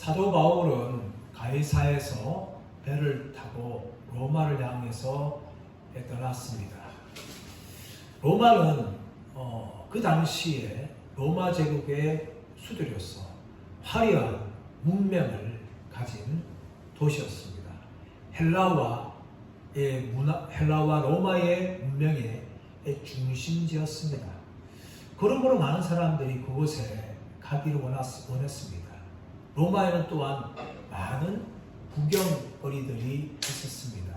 사도 바울은 가이사에서 배를 타고 로마를 향해서 떠났습니다. 로마는 그 당시에 로마 제국의 수도로서 화려한 문명을 가진 도시였습니다. 헬라와 로마의 문명의 중심지였습니다. 그러므로 많은 사람들이 그곳에 가기를 원했습니다. 로마에는 또한 많은 구경거리들이 있었습니다.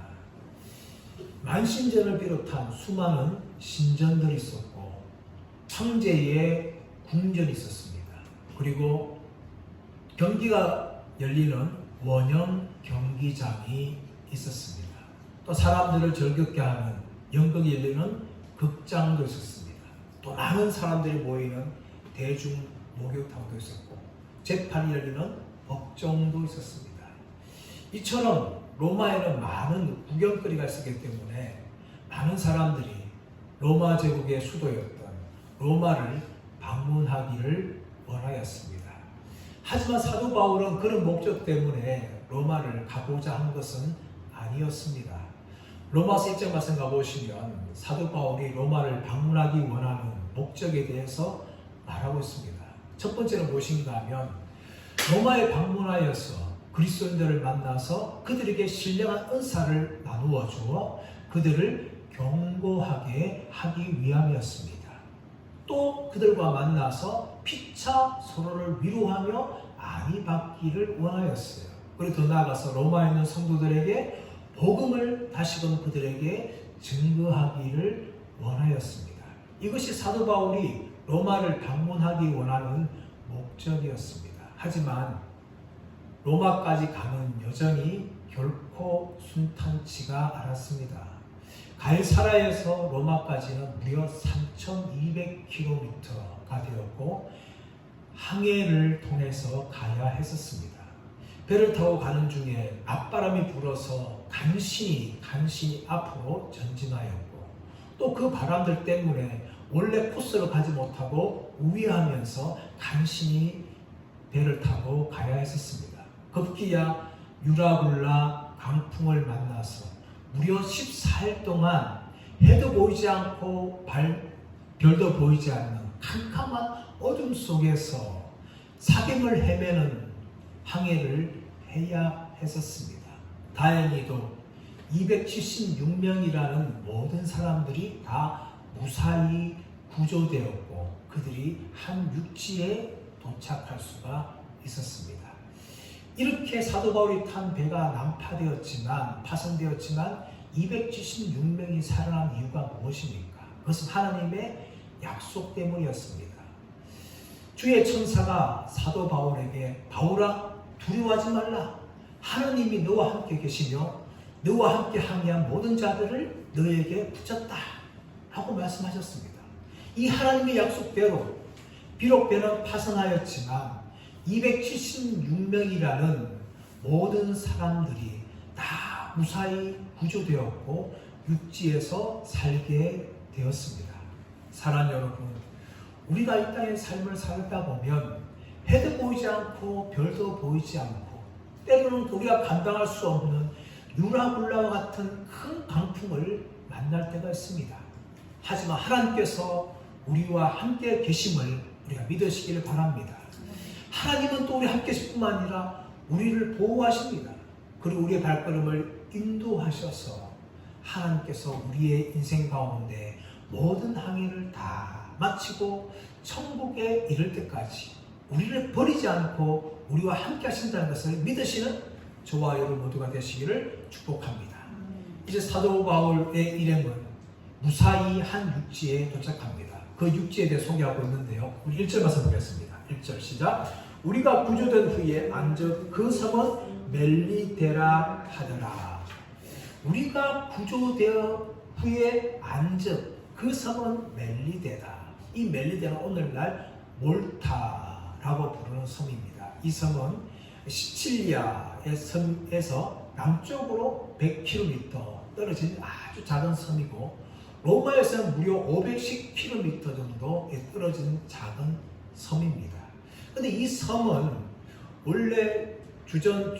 만신전을 비롯한 수많은 신전들이 있었고 황제의 궁전이 있었습니다. 그리고 경기가 열리는 원형 경기장이 있었습니다. 또 사람들을 즐겁게 하는 연극이 열리는 극장도 있었습니다. 또 많은 사람들이 모이는 대중 목욕탕도 있었고 재판이 열리는 법정도 있었습니다. 이처럼 로마에는 많은 구경거리가 있었기 때문에 많은 사람들이 로마 제국의 수도였던 로마를 방문하기를 원하였습니다. 하지만 사도 바울은 그런 목적 때문에 로마를 가고자 한 것은 아니었습니다. 로마서 1장 말씀 가보시면 사도 바울이 로마를 방문하기 원하는 목적에 대해서 말하고 있습니다. 첫 번째는 무엇인가 하면 로마에 방문하여서 그리스도인들을 만나서 그들에게 신령한 은사를 나누어 주어 그들을 경고하게 하기 위함이었습니다. 또 그들과 만나서 피차 서로를 위로하며 안위 받기를 원하였어요. 그리고 더 나아가서 로마에 있는 성도들에게 복음을 다시금 그들에게 증거하기를 원하였습니다. 이것이 사도 바울이 로마를 방문하기 원하는 목적이었습니다. 하지만 로마까지 가는 여정이 결코 순탄치가 않았습니다. 가이사라에서 로마까지는 무려 3,200km가 되었고 항해를 통해서 가야 했었습니다. 배를 타고 가는 중에 앞바람이 불어서 간신히 앞으로 전진하였고 또 그 바람들 때문에 원래 코스로 가지 못하고 우회하면서 간신히 배를 타고 가야 했었습니다. 급기야 유라굴라 강풍을 만나서 무려 14일 동안 해도 보이지 않고 별도 보이지 않는 캄캄한 어둠 속에서 사경을 헤매는 항해를 해야 했었습니다. 다행히도 276명이라는 모든 사람들이 다 무사히 구조되었고 그들이 한 육지에 도착할 수가 있었습니다. 이렇게 사도 바울이 탄 배가 파손되었지만 276명이 살아난 이유가 무엇입니까? 그것은 하나님의 약속 때문이었습니다. 주의 천사가 사도 바울에게 바울아 두려워하지 말라. 하나님이 너와 함께 계시며 너와 함께 항해한 모든 자들을 너에게 붙였다 하고 말씀하셨습니다. 이 하나님의 약속대로 비록 배는 파손하였지만 276명이라는 모든 사람들이 다 무사히 구조되었고 육지에서 살게 되었습니다. 사랑하는 여러분, 우리가 이 땅의 삶을 살다 보면 해도 보이지 않고 별도 보이지 않고 때로는 우리가 감당할 수 없는 유라굴라와 같은 큰 강풍을 만날 때가 있습니다. 하지만 하나님께서 우리와 함께 계심을 우리가 믿으시기를 바랍니다. 하나님은 또 우리 함께 계실 뿐만 아니라 우리를 보호하십니다. 그리고 우리의 발걸음을 인도하셔서 하나님께서 우리의 인생 가운데 모든 항해를 다 마치고 천국에 이를 때까지 우리를 버리지 않고 우리와 함께 하신다는 것을 믿으시는 저와 여러분 모두가 되시기를 축복합니다. 이제 사도 바울의 일행은 무사히 한 육지에 도착합니다. 그 육지에 대해 소개하고 있는데요. 우리 1절 말씀 보겠습니다. 1절 시작. 우리가 구조된 후에 안적 그 섬은 멜리데라 하더라. 우리가 구조되어 후에 안적 그 섬은 멜리데다. 이 멜리데는 오늘날 몰타라고 부르는 섬입니다. 이 섬은 시칠리아의 섬에서 남쪽으로 100km 떨어진 아주 작은 섬이고 로마에서는 무려 510km 정도 떨어진 작은 섬입니다. 그런데 이 섬은 원래 주전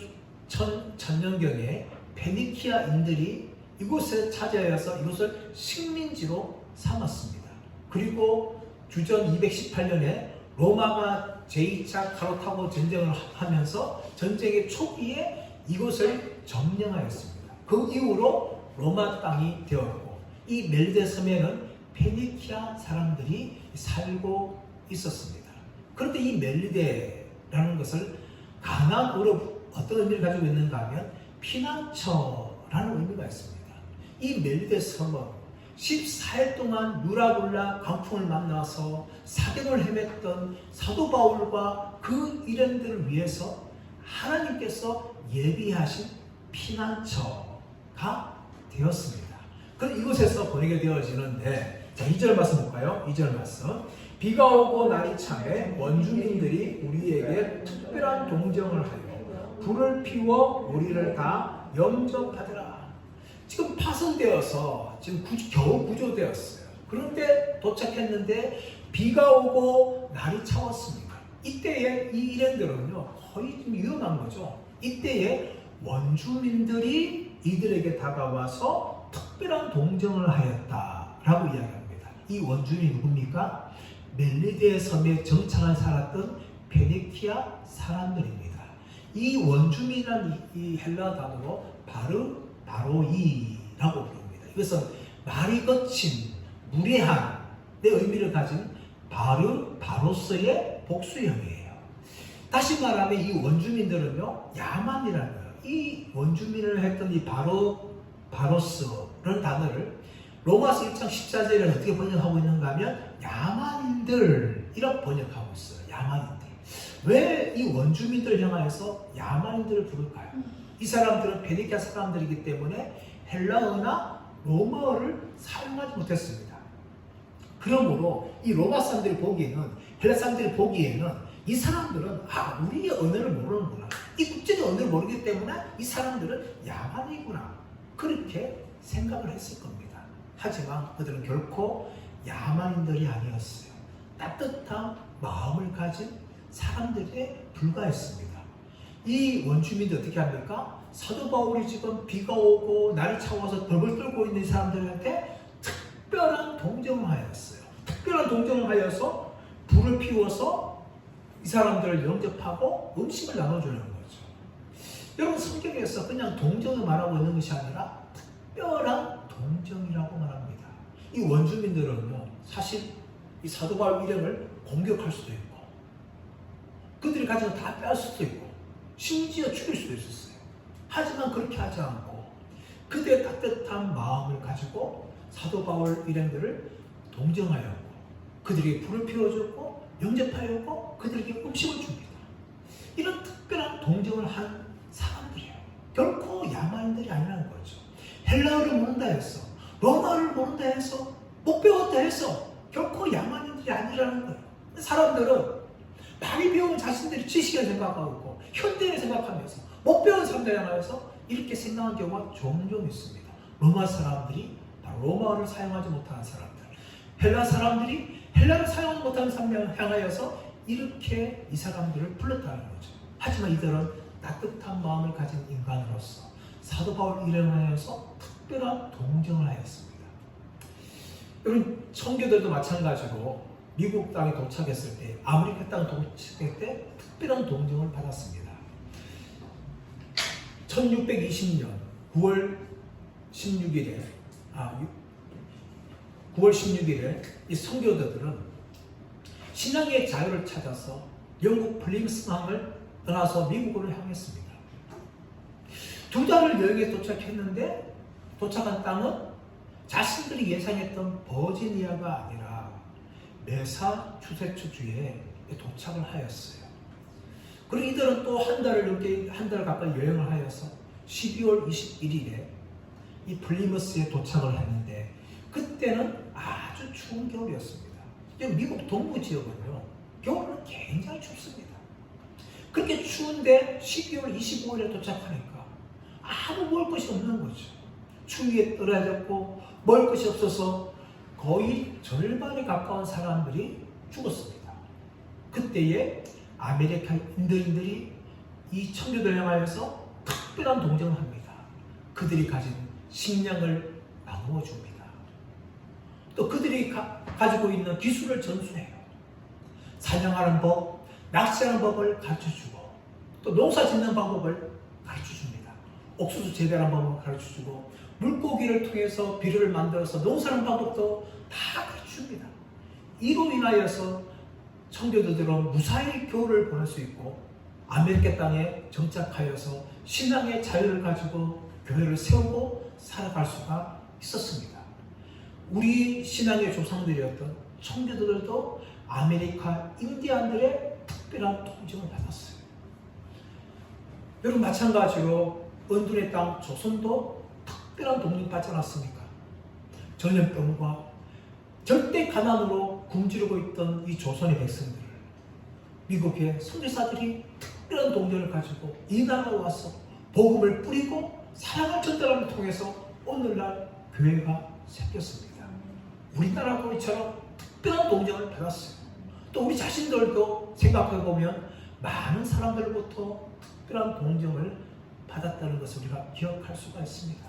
천년경에 페니키아인들이 이곳에 차지하여서 이곳을 식민지로 삼았습니다. 그리고 주전 218년에 로마가 제2차 카르타고 전쟁을 하면서 전쟁의 초기에 이곳을 점령하였습니다. 그 이후로 로마 땅이 되었고 이 멜리데 섬에는 페니키아 사람들이 살고 있었습니다. 그런데 이 멜리데라는 것을 가나안어로 어떤 의미를 가지고 있는가 하면 피난처라는 의미가 있습니다. 이 멜리데 섬은 14일 동안 누라굴라 강풍을 만나서 사경을 헤맸던 사도 바울과 그 일행들을 위해서 하나님께서 예비하신 피난처가 되었습니다. 그럼 이곳에서 보내게 되어지는데, 자, 2절 말씀 볼까요? 2절 말씀. 비가 오고 날이 차매 원주민들이 우리에게 특별한 동정을 하여 불을 피워 우리를 다 영접하더라. 지금 파손되어서 지금 겨우 구조되었어요. 그런데 도착했는데 비가 오고 날이 차왔습니다. 이때에 이 일행들은요 거의 좀 위험한 거죠. 이때에 원주민들이 이들에게 다가와서 특별한 동정을 하였다라고 이야기합니다. 이 원주민이 누굽니까? 멜리데 섬에 정착한 살았던 페니키아 사람들입니다. 이 원주민이라는 이 헬라 단어로 바로이라고 부릅니다. 이것은 말이 거친 무례한 내 의미를 가진 바로스의 복수형이에요. 다시 말하면 이 원주민들은요 야만이라는 거예요. 이 원주민을 했던 이 바로스라는 단어를 로마서 1장 14절에 어떻게 번역하고 있는가 하면 야만인들 이렇게 번역하고 있어요. 야만인들. 왜 이 원주민들을 향하여서 야만인들을 부를까요? 이 사람들은 페니키아 사람들이기 때문에 헬라어나 로마어를 사용하지 못했습니다. 그러므로 이 로마 사람들이 보기에는, 헬라 사람들이 보기에는 이 사람들은 우리의 언어를 모르는구나, 이 국제적 언어를 모르기 때문에 이 사람들은 야만이구나, 그렇게 생각을 했을 겁니다. 하지만 그들은 결코 야만인들이 아니었어요. 따뜻한 마음을 가진 사람들에 불과했습니다. 이 원주민들 어떻게 합니까? 사도 바울이 지금 비가 오고 날이 차워서 벌벌 떨고 있는 사람들한테 특별한 동정을 하였어요. 특별한 동정을 하여서 불을 피워서 이 사람들을 영접하고 음식을 나눠주는 거죠. 여러분, 성경에서 그냥 동정을 말하고 있는 것이 아니라 특별한 동정이라고 말합니다. 이 원주민들은요 사실 이 사도 바울 일행을 공격할 수도 있고 그들이 가진 거 다 뺏을 수도 있고 심지어 죽일 수도 있었어요. 하지만 그렇게 하지 않고 그들의 따뜻한 마음을 가지고 사도 바울 일행들을 동정하였고 그들에게 불을 피워줬고 영접하였고 그들에게 음식을 줍니다. 이런 특별한 동정을 한 사람들이에요. 결코 야만인들이 아니라는 거죠. 헬라어를 모른다 해서, 로마어를 모른다 해서, 못 배웠다 해서 결코 야만인들이 아니라는 거예요. 사람들은 많이 배운 자신들이 지식을 생각하고 현대를 생각하면서 못 배운 사람들에 향해서 이렇게 생각하는 경우가 종종 있습니다. 로마 사람들이 바로 로마어를 사용하지 못하는 사람들, 헬라 사람들이 헬라를 사용하지 못하는 사람을 향하여서 이렇게 이 사람들을 불렀다는 거죠. 하지만 이들은 따뜻한 마음을 가진 인간으로서 사도 바울 일행을 하여서 특별한 동정을 하였습니다. 여러분, 청교도도 마찬가지로 미국 땅에 도착했을 때, 아메리카 땅에 도착했을 때 특별한 동정을 받았습니다. 1620년 9월 16일에 이 선교도들은 신앙의 자유를 찾아서 영국 플리무스항을 떠나서 미국으로 향했습니다. 2달을 여행에 도착했는데 도착한 땅은 자신들이 예상했던 버지니아가 아니라 매사추세츠주에 도착을 하였어요. 그리고 이들은 또 한 달 가까이 여행을 하여서 12월 21일에 이 플리머스에 도착을 했는데 그때는 아주 추운 겨울이었습니다. 미국 동부 지역은요 겨울은 굉장히 춥습니다. 그렇게 추운데 12월 25일에 도착하니까 아무 먹을 것이 없는 거죠. 추위에 떨어졌고 먹을 것이 없어서 거의 절반에 가까운 사람들이 죽었습니다. 그때에 아메리카 인도인들이 이 청교도를 향하여서 특별한 동정을 합니다. 그들이 가진 식량을 나누어 줍니다. 또 그들이 가지고 있는 기술을 전수해요. 사냥하는 법, 낚시하는 법을 가르쳐주고 또 농사 짓는 방법을 가르쳐줍니다. 옥수수 재배하는 방법을 가르쳐주고 물고기를 통해서 비료를 만들어서 농사하는 방법도 다 가르쳐줍니다. 이로 인하여서 청교도들은 무사히 겨울을 보낼 수 있고 아메리카 땅에 정착하여서 신앙의 자유를 가지고 교회를 세우고 살아갈 수가 있었습니다. 우리 신앙의 조상들이었던 청교도들도 아메리카 인디안들의 특별한 통증을 받았어요. 여러분 마찬가지로 은둔의 땅 조선도 특별한 독립 받지 않았습니까? 전염병과 절대 가난으로 굶주리고 있던 이 조선의 백성들을 미국의 선지자들이 특별한 동정을 가지고 이 나라에 와서 복음을 뿌리고 사랑을 전달함을 통해서 오늘날 교회가 생겼습니다. 우리나라도 이처럼 특별한 동정을 받았어요. 또 우리 자신들도 생각해보면 많은 사람들로부터 특별한 동정을 받았다는 것을 우리가 기억할 수가 있습니다.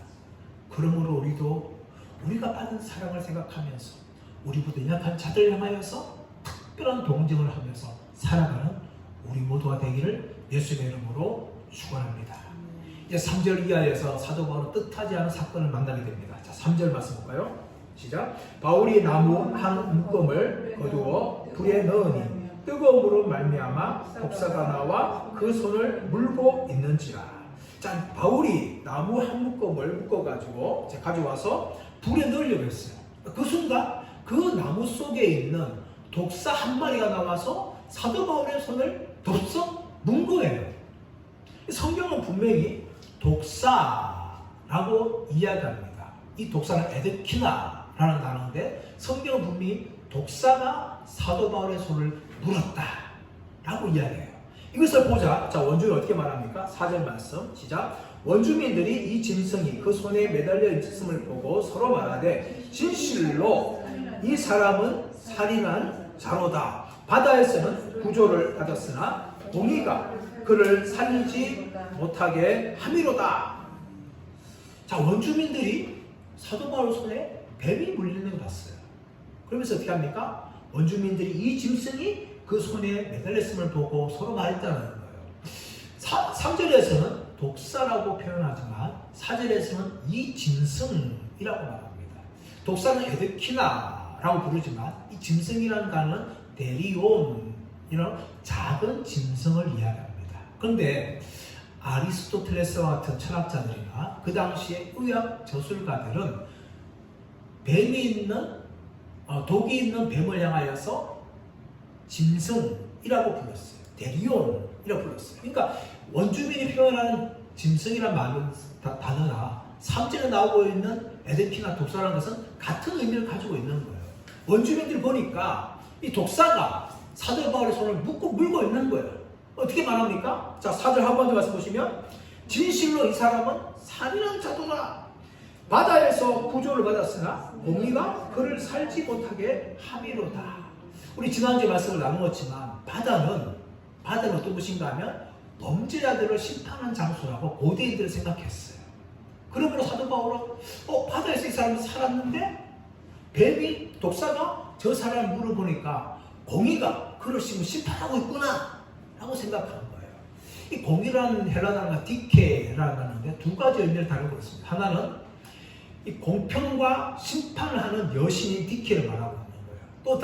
그러므로 우리도 우리가 받은 사랑을 생각하면서 우리보다 연약한 자들을 향하여서 특별한 동정을 하면서 살아가는 우리 모두가 되기를 예수님의 이름으로 축원합니다. 이제 3절 이하에서 사도 바울은 뜻하지 않은 사건을 만나게 됩니다. 자, 3절 말씀 볼까요? 시작. 바울이 나무 한 묶음을 거두어 불에 넣으니 뜨거움으로 말미암아 독사가 나와 그 손을 물고 있는지라. 자, 바울이 나무 한 묶음을 묶어가지고 가져와서 불에 넣으려고 했어요. 그 순간 그 나무 속에 있는 독사 한 마리가 나와서 사도 바울의 손을 덥석 문 거예요. 성경은 분명히 독사라고 이야기합니다. 이 독사는 에드키나라는 단어인데 성경은 분명히 독사가 사도 바울의 손을 물었다라고 이야기해요. 이것을 보자. 자, 원주민 어떻게 말합니까? 4절 말씀 시작. 원주민들이 이 짐승이 그 손에 매달려 있음을 보고 서로 말하되 진실로 이 사람은 살인한 자로다. 바다에서는 구조를 받았으나 공의가 그를 살리지 못하게 함이로다. 자, 원주민들이 사도 바울 손에 뱀이 물리는 걸 봤어요. 그러면서 어떻게 합니까? 원주민들이 이 짐승이 그 손에 매달렸음을 보고 서로 말했다는 거예요. 3절에서는 독사라고 표현하지만 4절에서는 이 짐승이라고 말합니다. 독사는 에드키나라고 부르지만 이 짐승이라는 단어는 데리온, 이런 작은 짐승을 이야기합니다. 그런데 아리스토텔레스와 같은 철학자들이나 그 당시의 의학 저술가들은 뱀이 있는 독이 있는 뱀을 향하여서 짐승이라고 불렀어요. 데리온이라고 불렀어요. 그러니까 원주민이 표현하는 짐승이란 말은 단어나 3절에 나오고 있는 에드키나 독사라는 것은 같은 의미를 가지고 있는 거예요. 원주민들 보니까 이 독사가 사도 바울의 손을 물고 있는 거예요. 어떻게 말합니까? 자, 4절 하반절 말씀 보시면 진실로 이 사람은 살인한 자도다. 바다에서 구조를 받았으나 공의가 그를 살지 못하게 함이로다. 우리 지난주에 말씀을 나누었지만 바다는 어떤 곳인가 하면 범죄자들을 심판하는 장소라고 고대인들을 생각했어요. 그러므로 사도 바울은 바다에서 이 사람이 살았는데 뱀이 독사가 저 사람을 물어보니까 공의가 그를 심판하고 있구나 라고 생각하는 거예요. 이 공의라는 헬라어가 디케라는 단어인데 두 가지 의미를 다루고 있습니다. 하나는 이 공평과 심판을 하는 여신인 디케를 말하고 있는 거예요. 또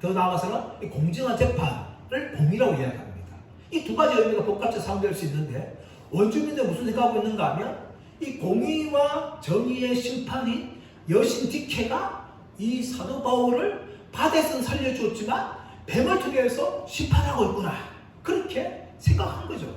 더 나아가서는 이 공정한 재판을 공의라고 이야기합니다. 이 두 가지 의미가 복합적으로 사용될 수 있는데 원주민들 무슨 생각하고 있는가 하면 이 공의와 정의의 심판인 여신 디케가 이 사도 바울을 바다에서는 살려주었지만 뱀을 통해서 심판하고 있구나, 그렇게 생각한 거죠.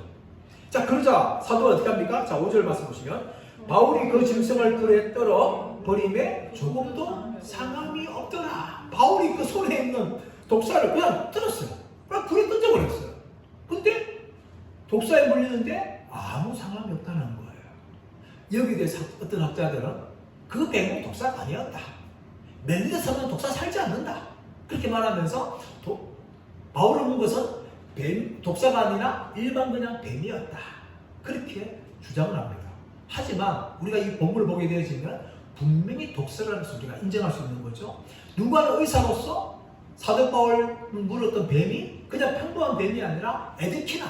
자, 그러자 사도가 어떻게 합니까? 자, 5절 말씀 보시면 바울이 그 짐승을 그에 떨어 버림에 조금도 상함이 없더라. 바울이 그 손에 있는 독사를 그냥 뜯었어요. 그냥 불에 던져버렸어요. 근데 독사에 물리는데 아무 상함이 없다는 거예요. 여기에 대해서 어떤 학자들은 그 뱀은 독사가 아니었다. 멜리데서는 독사 살지 않는다, 그렇게 말하면서 바울을 본 것은 독사가 아니라 일반 그냥 뱀이었다. 그렇게 주장을 합니다. 하지만 우리가 이 본문을 보게 되어지면 분명히 독사라는 것을 우리가 인정할 수 있는 거죠. 누가 의사로서 사도 바울을 물었던 뱀이 그냥 평범한 뱀이 아니라 에드키나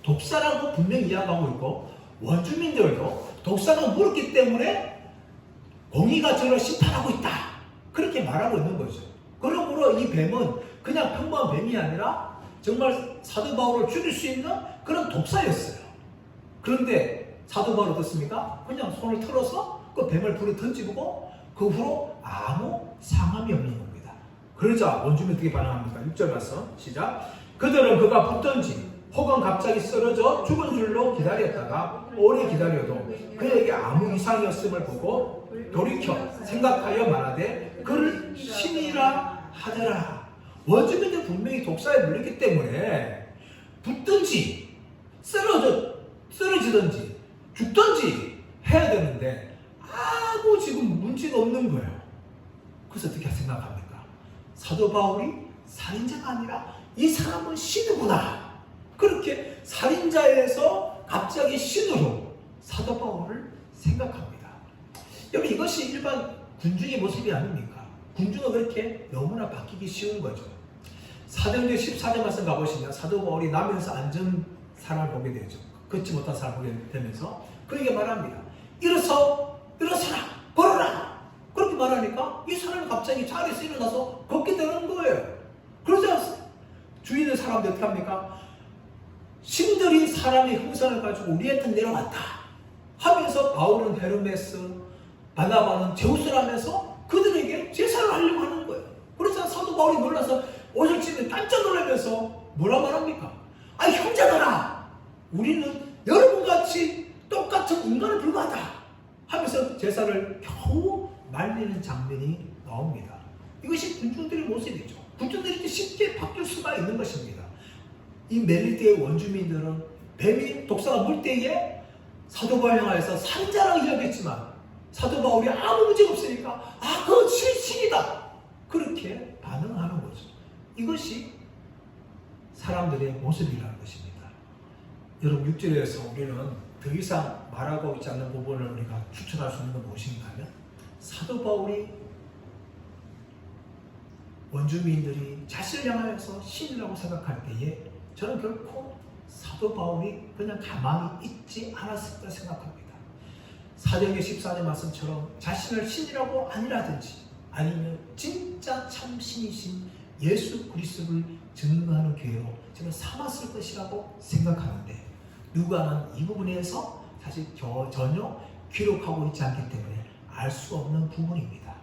독사라고 분명히 이야기하고 있고, 원주민들도 독사가 물었기 때문에 공의가 저를 심판하고 있다. 그렇게 말하고 있는 거죠. 그러므로 이 뱀은 그냥 평범한 뱀이 아니라 정말 사도 바울을 죽일 수 있는 그런 독사였어요. 그런데 사도 바울은 어떻습니까? 그냥 손을 틀어서 그 뱀을 불에 던지고 그 후로 아무 상함이 없는 겁니다. 그러자 원주민 어떻게 반응합니까? 6절 말씀 시작. 그들은 그가 붙든지 혹은 갑자기 쓰러져 죽은 줄로 기다렸다가 오래 기다려도 그에게 아무 이상이 없음을 보고 돌이켜 생각하여 말하되 그를 신이라 하더라. 원주민들 분명히 독사에 물렸기 때문에 붙든지 쓰러지든지 죽든지 해야 되는데 아무 지금 문제가 없는 거예요. 그래서 어떻게 생각합니까? 사도 바울이 살인자가 아니라 이 사람은 신이구나. 그렇게 살인자에서 갑자기 신으로 사도 바울을 생각합니다. 여러분, 이것이 일반 군중의 모습이 아닙니까? 군중은 그렇게 너무나 바뀌기 쉬운 거죠. 사도행전 14장 말씀 가보시면 사도 바울이 나면서 앉은 사람을 보게 되죠. 걷지 못한 사람을 보게 되면서 그에게 말합니다. 일어서라, 걸어라. 그렇게 말하니까 이 사람이 갑자기 자리에서 일어나서 걷게 되는 거예요. 그러자 주위에 있는 사람들 어떻게 합니까? 신들이 사람의 형상을 가지고 우리한테 내려왔다 하면서 바울은 헤르메스, 바나바는 제우스를 하면서 그들에게 제사를 하려고 하는 거예요. 그래서 사도 바울이 놀라서 옷을 찢는 깜짝 놀라면서 뭐라 말합니까? 아니 형제들아, 우리는 여러분같이 똑같은 인간에 불과하다 하면서 제사를 겨우 말리는 장면이 나옵니다. 이것이 군중들의 모습이죠. 군중들이 이렇게 쉽게 바뀔 수가 있는 것입니다. 이 멜리테의 원주민들은 뱀이 독사가 물 때에 사도 바울을 향하여서 살인자라고 이야기했지만 사도 바울이 아무 문제가 없으니까 그건 신이다 그렇게 반응하는 거죠. 이것이 사람들의 모습이라는 것입니다. 여러분, 6절에서 우리는 더 이상 말하고 있지 않는 부분을 우리가 추천할 수 있는 건 무엇인가 하면 사도 바울이 원주민들이 자신을 향하여서 신이라고 생각할 때에 저는 결코 사도 바울이 그냥 가만히 있지 않았을 거라 생각합니다. 사도행전 14절 말씀처럼 자신을 신이라고 아니라든지 아니면 진짜 참 신이신 예수 그리스도를 증거하는 교회로 저는 삼았을 것이라고 생각하는데 누가는 이 부분에서 사실 전혀 기록하고 있지 않기 때문에 알 수 없는 부분입니다.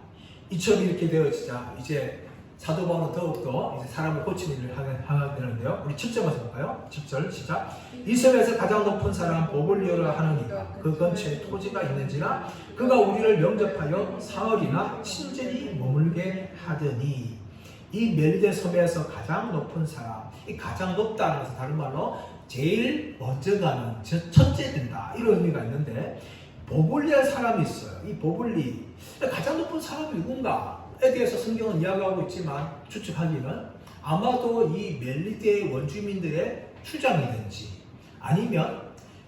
이처럼 이렇게 되어지자 이제 사도 바울은 더욱더 이제 사람을 고치는 일을 하게 되는데요. 우리 7절 말씀 볼까요? 7절 시작. 이 섬에서 가장 높은 사람 보블리오라 하느니가 그 근처에 토지가 있는지라 그가 우리를 영접하여 사흘이나 친절히 머물게 하더니 이 멜리데 섬에서 가장 높은 사람, 이 가장 높다는 것은 다른 말로 제일 먼저 가는 첫째 된다 이런 의미가 있는데 보블리아 사람이 있어요. 이 보블리 가장 높은 사람이 누군가에 대해서 성경은 이야기하고 있지만 추측하기는 아마도 이 멜리데의 원주민들의 추장이든지 아니면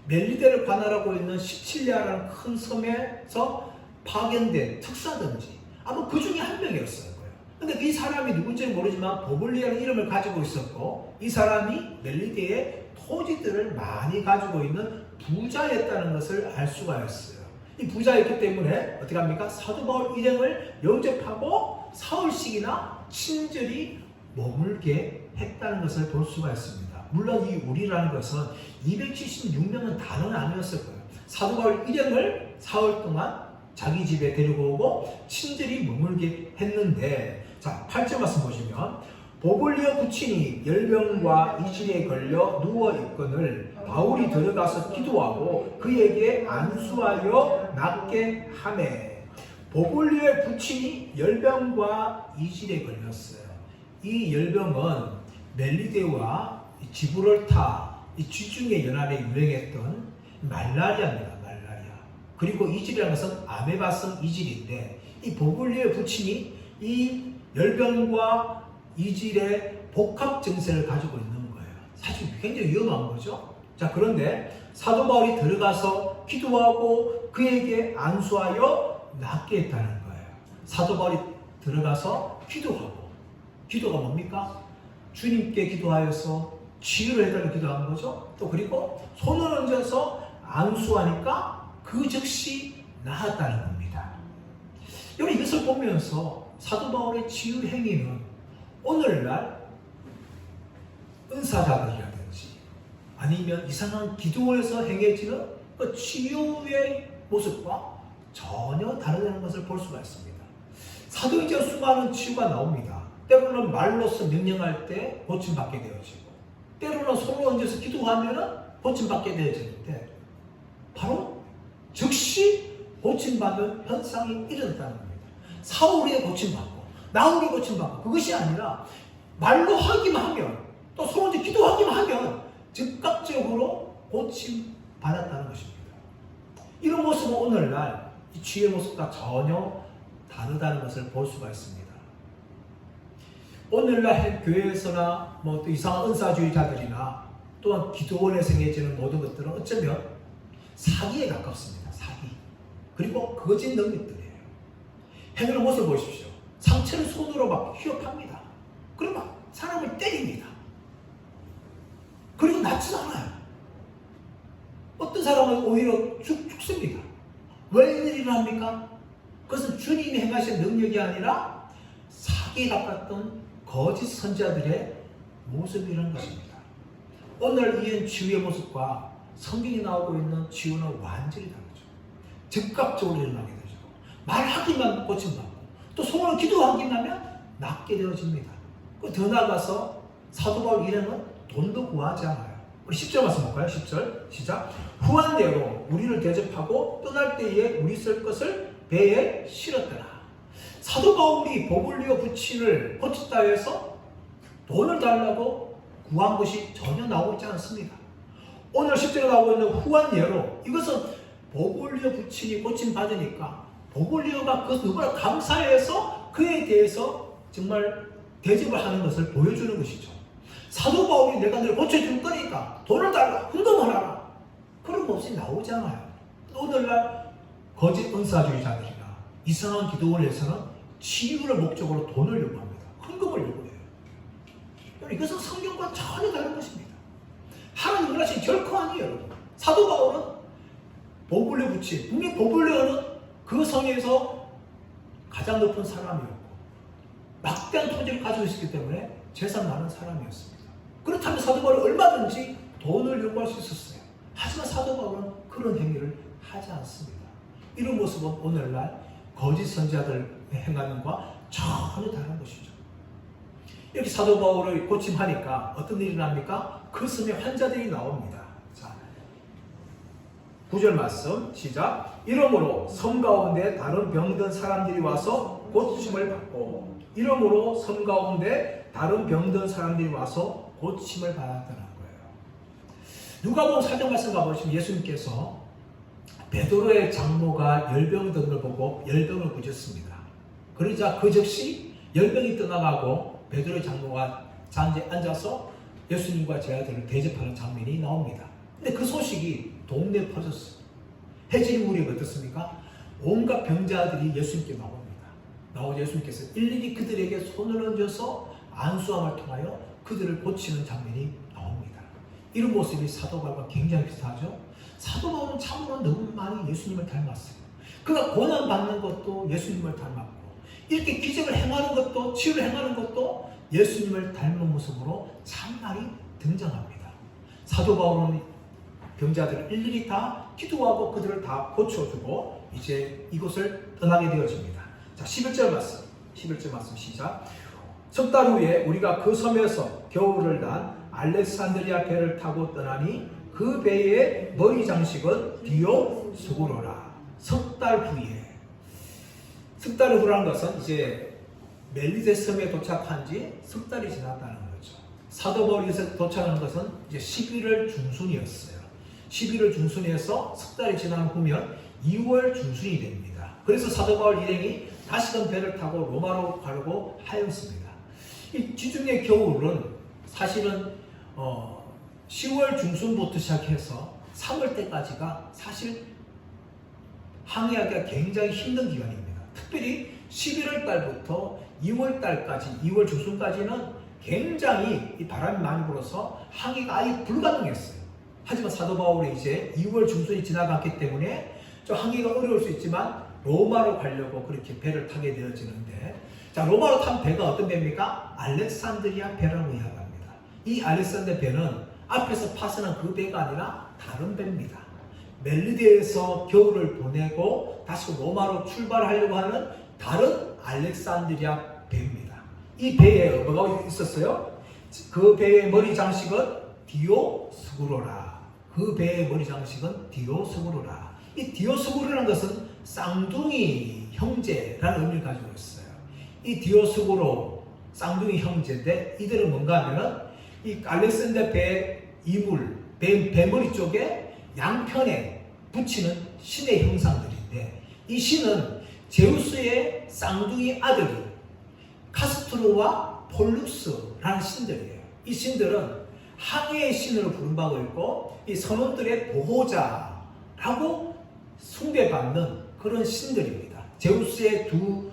멜리데를 관할하고 있는 시칠리아라는 큰 섬에서 파견된 특사든지 아마 그 중에 한 명이었어요. 근데 이 사람이 누군지는 모르지만 보블리아라는 이름을 가지고 있었고 이 사람이 멜리데의 토지들을 많이 가지고 있는 부자였다는 것을 알 수가 있어요. 이 부자였기 때문에 어떻게 합니까? 사도 바울 일행을 영접하고 사흘씩이나 친절히 머물게 했다는 것을 볼 수가 있습니다. 물론 이 우리라는 것은 276명은 단어는 아니었을 거예요. 사도 바울 일행을 사흘 동안 자기 집에 데리고 오고 친절히 머물게 했는데 자 8절 말씀 보시면 보블리오 부친이 열병과 이질에 걸려 누워있거늘 바울이 들어가서 기도하고 그에게 안수하여 낫게 하매 보블리오의 부친이 열병과 이질에 걸렸어요. 이 열병은 멜리데와 지브롤타 이 지중해 연안에 유행했던 말라리아입니다. 말라리아. 그리고 이질이라는 것은 아메바성 이질인데 이 보블리오의 부친이 이 열병과 이질의 복합 증세를 가지고 있는 거예요. 사실 굉장히 위험한 거죠. 자, 그런데 사도 바울이 들어가서 기도하고 그에게 안수하여 낫게 했다는 거예요. 사도 바울이 들어가서 기도하고, 기도가 뭡니까? 주님께 기도하여서 치유를 해달라고 기도한 거죠. 또 그리고 손을 얹어서 안수하니까 그 즉시 나았다는 겁니다. 여러분, 이것을 보면서 사도 바울의 치유 행위는 오늘날 은사자들이라든지 아니면 이상한 기도에서 행해지는 그 치유의 모습과 전혀 다르다는 것을 볼 수가 있습니다. 사도행전 수많은 치유가 나옵니다. 때로는 말로서 명령할 때 고침받게 되어지고, 때로는 손을 얹어서 기도하면 고침받게 되어지는데, 바로 즉시 고침받는 현상이 일어났다는 겁니다. 사울이 고침받고 나홀이 고침받고, 그것이 아니라 말로 하기만 하면, 또 손을 얹어 기도하기만 하면 즉각적으로 고침받았다는 것입니다. 이런 모습은 오늘날 이 치유의 모습과 전혀 다르다는 것을 볼 수가 있습니다. 오늘날 교회에서나 또 이상한 은사주의자들이나 또한 기도원에서 행해지는 모든 것들은 어쩌면 사기에 가깝습니다. 사기. 그리고 거짓 능력들이에요. 행하는 모습을 보십시오. 상처를 손으로 막 휘어팝니다. 그리고 막 사람을 때립니다. 그리고 낫지 않아요. 어떤 사람은 오히려 죽습니다. 왜 이런 일을 합니까? 그것은 주님이 행하신 능력이 아니라 사기에 가깝던 거짓 선지자들의 모습이라는 것입니다. 오늘 이런 치유의 모습과 성경이 나오고 있는 치유는 완전히 다르죠. 즉각적으로 일어나게 되죠. 말하기만 고침받고, 또 손으로 기도하기만 하면 낫게 되어집니다. 더 나아가서 사도 바울 일행은 돈도 구하지 않아요. 우리 10절 말씀 볼까요? 10절 시작. 후한대로 우리를 대접하고 떠날 때에 우리 쓸 것을 배에 실었더라. 사도 바울이 보블리오 부친을 고쳤다 해서 돈을 달라고 구한 것이 전혀 나오고 있지 않습니다. 오늘 10절에 나오고 있는 후한예로, 이것은 보블리오 부친이 고침받으니까 보블리오가 그 누구나 감사해서 그에 대해서 정말 대접을 하는 것을 보여주는 것이죠. 사도 바울이 내가 너를 고쳐줄 거니까 돈을 달라, 헌금을 하라, 그런 모습이 나오잖아요. 오늘날 거짓 은사주의자들이나 이상한 기도원에서는 치유를 목적으로 돈을 요구합니다. 헌금을 요구해요. 이것은 성경과 전혀 다른 것입니다. 하나님 원하신 결코 아니에요, 여러분. 사도 바울은 보블리오 부친, 분명히 보블리오는 그 성에서 가장 높은 사람이었고 막대한 토지를 가지고 있었기 때문에 재산 많은 사람이었습니다. 그렇다면 사도 바울이 얼마든지 돈을 요구할 수 있었어요. 하지만 사도 바울은 그런 행위를 하지 않습니다. 이런 모습은 오늘날 거짓 선지자들 행하는 것과 전혀 다른 것이죠. 이렇게 사도 바울을 고침하니까 어떤 일이 납니까? 그 섬에 환자들이 나옵니다. 자, 9절 말씀 시작. 이러므로 섬 가운데 다른 병든 사람들이 와서 고침을 받고, 이러므로 섬 가운데 다른 병든 사람들이 와서 고침을 받았다는 거예요. 누가복음 4장 말씀 가보시면 예수님께서 베드로의 장모가 열병 든 걸 보고 열병을 고쳤습니다. 그러자 그 즉시 열병이 떠나가고 베드로의 장모가 잔디에 앉아서 예수님과 제 아들을 대접하는 장면이 나옵니다. 근데 그 소식이 동네에 퍼졌어요. 해질 무렵 어떻습니까? 온갖 병자들이 예수님께 나옵니다. 나오자 예수님께서 일일이 그들에게 손을 얹어서 안수함을 통하여 그들을 고치는 장면이 나옵니다. 이런 모습이 사도 바울과 굉장히 비슷하죠. 사도 바울은 참으로 너무 많이 예수님을 닮았어요. 그가 고난받는 것도 예수님을 닮았고, 이렇게 기적을 행하는 것도, 치유를 행하는 것도 예수님을 닮은 모습으로 참 많이 등장합니다. 사도 바울은 병자들을 일일이 다 기도하고 그들을 다 고쳐주고 이제 이곳을 떠나게 되어집니다. 자, 11절 말씀 시작. 석 달 후에 우리가 그 섬에서 겨울을 난 알렉산드리아 배를 타고 떠나니 그 배의 머리 장식은 디오스구로라. 석 달 후에. 석 달 후라는 것은 이제 멜리데 섬에 도착한 지 석 달이 지났다는 거죠. 사도 바울이 도착한 것은 이제 11월 중순이었어요. 11월 중순에서 석 달이 지난 후면 2월 중순이 됩니다. 그래서 사도 바울 일행이 다시금 배를 타고 로마로 가려고 하였습니다. 이 지중해 겨울은 사실은 10월 중순부터 시작해서 3월 때까지가 사실 항해하기가 굉장히 힘든 기간입니다. 특별히 11월 달부터 2월 달까지, 2월 중순까지는 굉장히 이 바람이 많이 불어서 항해가 아예 불가능했어요. 하지만 사도 바울이 이제 2월 중순이 지나갔기 때문에 좀 항해가 어려울 수 있지만 로마로 가려고 그렇게 배를 타게 되어지는데, 자, 로마로 탄 배가 어떤 배입니까? 알렉산드리아 배라고 이야기합니다. 이 알렉산드리아 배는 앞에서 파선한 그 배가 아니라 다른 배입니다. 멜리데에서 겨울을 보내고 다시 로마로 출발하려고 하는 다른 알렉산드리아 배입니다. 이 배에 뭐가 있었어요? 그 배의 머리 장식은 디오스구로라. 그 배의 머리 장식은 디오스구로라. 이 디오스구로라는 것은 쌍둥이 형제라는 의미를 가지고 있어요. 이 디오스구로 쌍둥이 형제인데 이들은 뭔가 하면은 이 알렉산드리아 배 이물, 배머리 쪽에 양편에 붙이는 신의 형상들인데, 이 신은 제우스의 쌍둥이 아들이 카스트로와 폴룩스라는 신들이에요. 이 신들은 항해의 신으로 부름받고 있고 이 선원들의 보호자라고 숭배받는 그런 신들입니다. 제우스의 두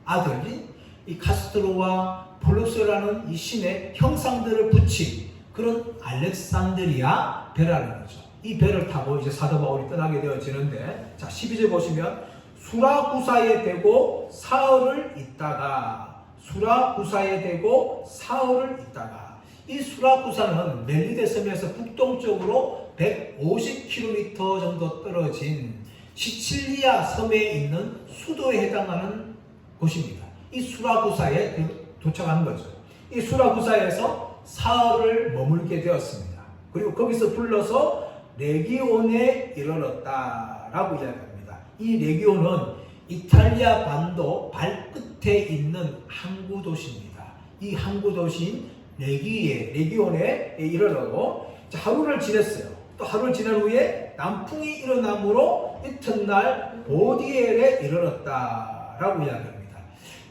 아들인 이 카스트로와 폴룩스라는 이 신의 형상들을 붙인 그런 알렉산드리아 배라는 거죠. 이 배를 타고 이제 사도 바울이 떠나게 되어지는데, 자, 12절 보시면 수라구사에 대고 사흘을 있다가, 수라구사에 대고 사흘을 있다가, 이 수라구사는 멜리데 섬에서 북동쪽으로 150km 정도 떨어진 시칠리아 섬에 있는 수도에 해당하는 곳입니다. 이 수라구사에 도착한 거죠. 이 수라구사에서 사흘을 머물게 되었습니다. 그리고 거기서 불러서 레기온에 이르렀다라고 이야기합니다. 이 레기온은 이탈리아 반도 발끝에 있는 항구 도시입니다. 이 항구 도시인 레기온에 이르러고 하루를 지냈어요. 또 하루를 지난 후에 남풍이 일어나므로 이튿날 보디엘에 이르렀다라고 이야기합니다.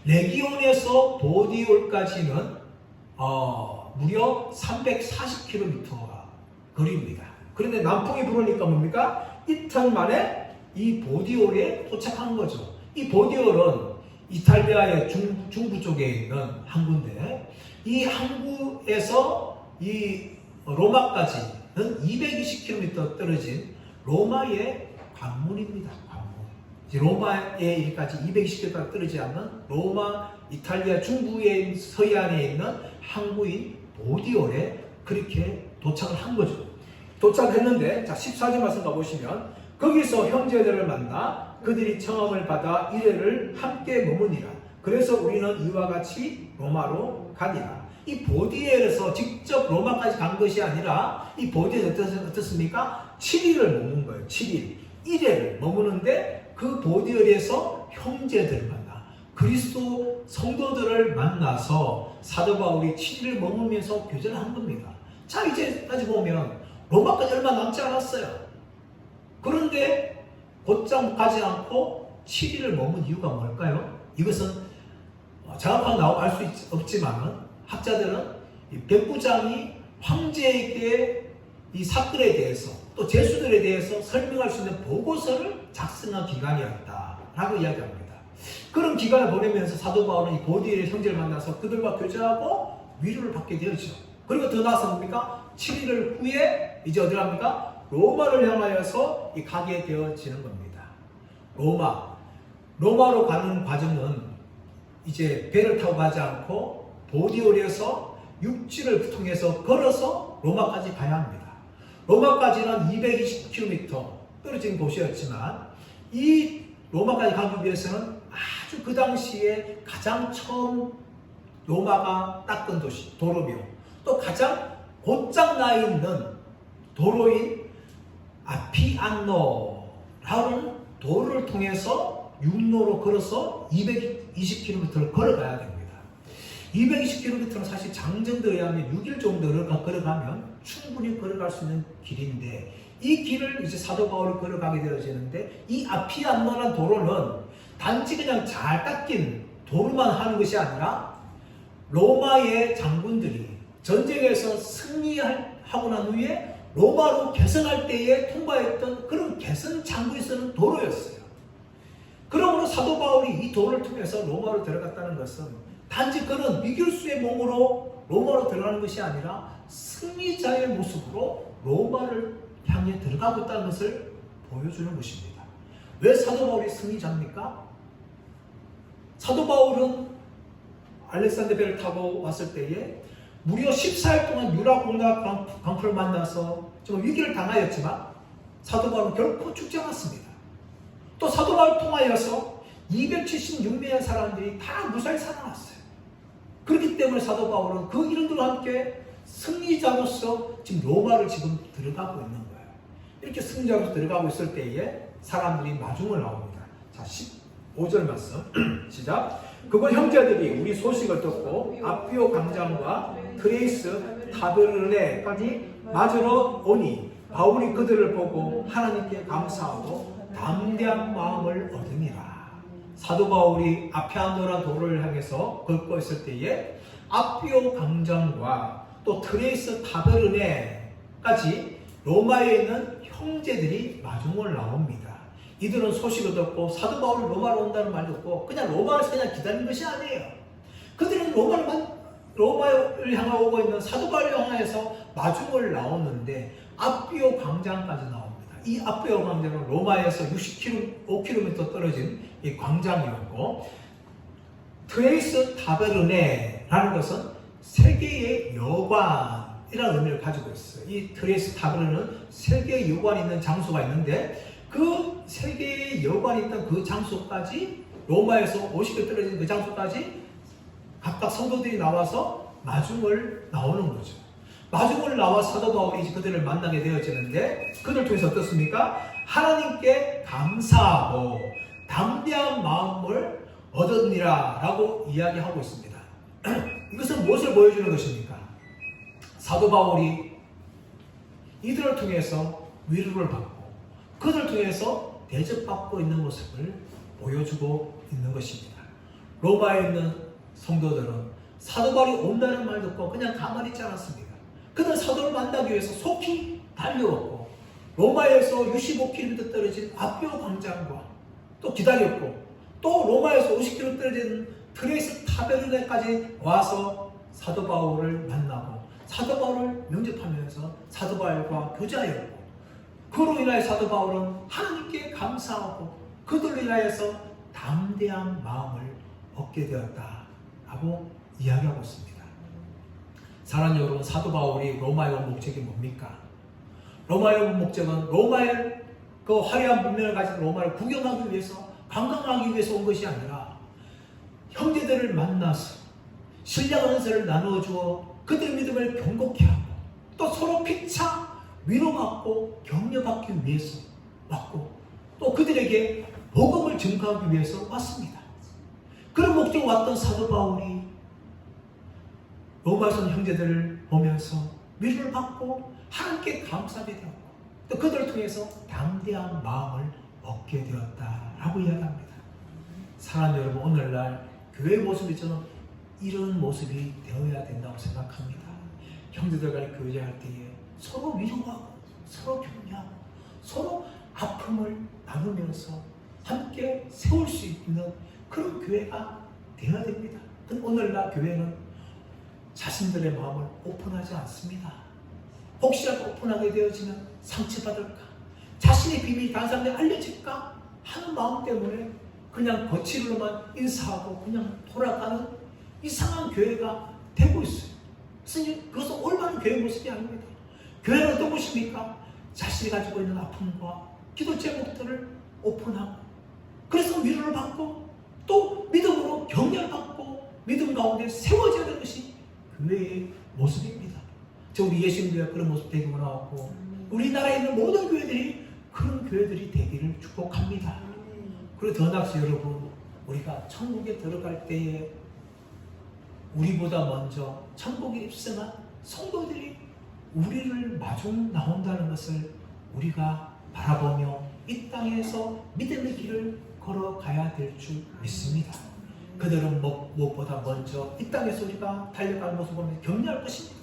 레기온에서 보디올까지는 무려 340km가 거리입니다. 그런데 남풍이 불으니까 뭡니까? 이틀 만에 이 보디올에 도착한 거죠. 이 보디올은 이탈리아의 중부 쪽에 있는 항구인데, 이 항구에서 이 로마까지는 220km 떨어진 로마의 관문입니다. 관문. 이제 로마에 이르기까지 220km 떨어지지 않는 로마, 이탈리아 중부의 서해안에 있는 항구인 보디올에 그렇게 도착을 한 거죠. 도착했는데, 자, 14절 말씀 가보시면, 거기서 형제들을 만나 그들이 청함을 받아 이래를 함께 머무니라. 그래서 우리는 이와 같이 로마로 가니라. 이 보디엘에서 직접 로마까지 간 것이 아니라, 이 보디엘이 어떻습니까? 7일을 머문 거예요. 7일. 1회를 머무는데, 그 보디엘에서 형제들을 만나, 그리스도 성도들을 만나서 사도 바울이 7일을 머물면서 교제를 한 겁니다. 자, 이제까지 보면 로마까지 얼마 남지 않았어요. 그런데 곧장 가지 않고 7일을 머문 이유가 뭘까요? 이것은 정확하게 알 수 없지만 학자들은 이 백부장이 황제에게 이 사건에 대해서 또 제수들에 대해서 설명할 수 있는 보고서를 작성한 기간이었다라고 이야기합니다. 그런 기간을 보내면서 사도 바울은 이 보디엘의 형제를 만나서 그들과 교제하고 위로를 받게 되었죠. 그리고 더 나아서 뭡니까? 7일 후에 이제 어디를 합니까? 로마를 향하여서 가게 되어지는 겁니다. 로마로 가는 과정은 이제 배를 타고 가지 않고 보디올에서 육지를 통해서 걸어서 로마까지 가야 합니다. 로마까지는 220km 떨어진 곳이었지만, 이 로마까지 가기 위해서는 아주 그 당시에 가장 처음 로마가 닦은 도시, 도로며, 또 가장 곧장 나 있는 도로인 아피안노라는 도로를 통해서 육로로 걸어서 220km를 걸어가야 됩니다. 220km는 사실 장정도에 의하면 6일 정도를 걸어가면 충분히 걸어갈 수 있는 길인데, 이 길을 이제 사도 바울이 걸어가게 되어지는데, 이 아피안노라는 도로는 단지 그냥 잘 닦인 도로만 하는 것이 아니라 로마의 장군들이 전쟁에서 승리할 하고 난 후에 로마로 개성할 때에 통과했던 그런 개성 장구에 서는 도로였어요. 그러므로 사도 바울이 이 도를 통해서 로마로 들어갔다는 것은 단지 그는 미길수의 몸으로 로마로 들어가는 것이 아니라 승리자의 모습으로 로마를 향해 들어가고 있다는 것을 보여주는 것입니다. 왜 사도 바울이 승리자입니까? 사도 바울은 알렉산더 배를 타고 왔을 때에 무려 14일 동안 유라굴라 광포를 만나서 좀 위기를 당하였지만 사도 바울은 결코 죽지 않았습니다. 또 사도 바울을 통하여서 276명의 사람들이 다 무사히 살아났어요. 그렇기 때문에 사도 바울은 그 이름들과 함께 승리자로서 지금 로마를 지금 들어가고 있는 거예요. 이렇게 승리자로서 들어가고 있을 때에 사람들이 마중을 나옵니다. 자, 15절 말씀 시작. 그건 형제들이 우리 소식을 듣고 아피오 광장과 그레이스 타베르네까지 맞으러 오니 바울이 그들을 보고 하나님께 감사하고 담대한 마음을 얻으니라. 사도 바울이 아피아노라 도를 향해서 걷고 있을 때에 아피오 광장과 또 트레이스 타베르네까지 로마에 있는 형제들이 마중을 나옵니다. 이들은 소식을 듣고 사도 바울이 로마로 온다는 말 듣고 그냥 로마에서 그냥 기다리는 것이 아니에요. 그들은 로마를 향하고 오고 있는 사도 바울을 향해서 마중을 나오는데 아피오 광장까지 나옵니다. 이 아피오 광장은 로마에서 65km 떨어진 이 광장이었고, 트레이스 타베르네라는 것은 세계의 여관이라는 의미를 가지고 있어요. 이 트레이스 타베르는 세계의 여관이 있는 장소가 있는데 그 세계의 여관이 있던 그 장소까지, 로마에서 50km 떨어진 그 장소까지 각각 성도들이 나와서 마중을 나오는 거죠. 마중을 나와 사도 바울이 그들을 만나게 되어지는데 그들 통해서 어떻습니까? 하나님께 감사하고 담대한 마음을 얻었니라 라고 이야기하고 있습니다. 이것은 무엇을 보여주는 것입니까? 사도 바울이 이들을 통해서 위로를 받고 그들을 통해서 대접받고 있는 모습을 보여주고 있는 것입니다. 로마에 있는 성도들은 사도 바울이 온다는 말 듣고 그냥 가만히 있지 않았습니다. 그들은 사도를 만나기 위해서 속히 달려왔고 로마에서 65km 떨어진 아피오 광장과 또 기다렸고 또 로마에서 50km 떨어진 트레이스 타베르네까지 와서 사도 바울을 만나고 사도 바울을 영접하면서 사도 바울과 교제하였고, 그로 인하여 사도 바울은 하나님께 감사하고 그들로 인하여서 담대한 마음을 얻게 되었다라고 이야기하고 있습니다. 사랑하는 여러분, 사도 바울이 로마에 온 목적이 뭡니까? 로마에 온 목적은 로마의 그 화려한 문명을 가진 로마를 구경하기 위해서, 관광하기 위해서 온 것이 아니라 형제들을 만나서 신뢰와 은혜를 나누어 주어 그들의 믿음을 견고케 하고 또 서로 피차 위로받고 격려받기 위해서 왔고 또 그들에게 복음을 증거하기 위해서 왔습니다. 그런 목적으로 왔던 사도 바울이 로마에서 형제들을 보면서 위로를 받고 하나님께 감사하게 되었고 또 그들을 통해서 담대한 마음을 얻게 되었다라고 이야기합니다. 사랑하는 여러분, 오늘날 교회의 모습이 저는 이런 모습이 되어야 된다고 생각합니다. 형제들 간에 교제할 때에 서로 위로하고 서로 격려하고 서로 아픔을 나누면서 함께 세울 수 있는 그런 교회가 되어야 됩니다. 근데 오늘날 교회는 자신들의 마음을 오픈하지 않습니다. 혹시라도 오픈하게 되어지면 상처받을까, 자신의 비밀이 다른 사람들에 알려질까 하는 마음 때문에 그냥 거칠로만 인사하고 그냥 돌아가는 이상한 교회가 되고 있어요. 그것은 올바른 교회 모습이 아닙니다. 교회는 어떤 곳입니까? 자신이 가지고 있는 아픔과 기도 제목들을 오픈하고 그래서 위로를 받고 또 믿음으로 격려를 받고 믿음 가운데 세워져야 하는 것이 교회의 모습입니다. 저 우리 예수님교회가 그런 모습 되기로 나왔고 우리나라에 있는 모든 교회들이 그런 교회들이 되기를 축복합니다. 그리고 더 나아가서 여러분, 우리가 천국에 들어갈 때에 우리보다 먼저 천국에 입성한 성도들이 우리를 마중 나온다는 것을 우리가 바라보며 이 땅에서 믿음의 길을 걸어가야 될 줄 믿습니다. 그들은 무엇보다 먼저 이 땅에서 우리가 달려가는 모습을 보면 격려할 것입니다.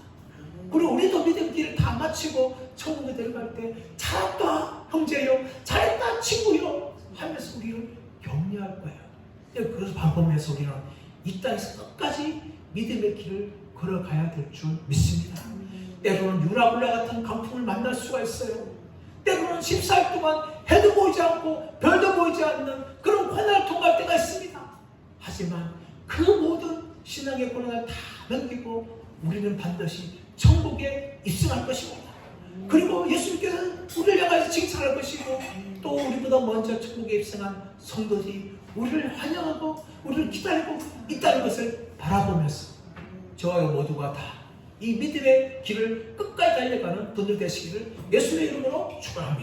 그리고 우리도 믿음 길을 다 마치고 천국에 들어갈 때 잘했다 형제요, 잘했다 친구요 하면서 우리를 격려할 거예요. 그래서 방법에서 우리는 이 땅에서 끝까지 믿음의 길을 걸어가야 될 줄 믿습니다. 때로는 유라굴라 같은 강풍을 만날 수가 있어요. 때로는 14일 동안 해도 보이지 않고 별도 보이지 않는 그런 고난을 통과할 때가 있습니다. 하지만 그 모든 신앙의 고난을 다 넘기고 우리는 반드시 천국에 입성할 것입니다. 그리고 예수님께서는 우리를 향해서 칭찬할 것이고 또 우리보다 먼저 천국에 입성한 성도들이 우리를 환영하고 우리를 기다리고 있다는 것을 바라보면서 저와 모두가 다 이 믿음의 길을 끝까지 달려가는 분들 되시기를 예수님의 이름으로 축원합니다.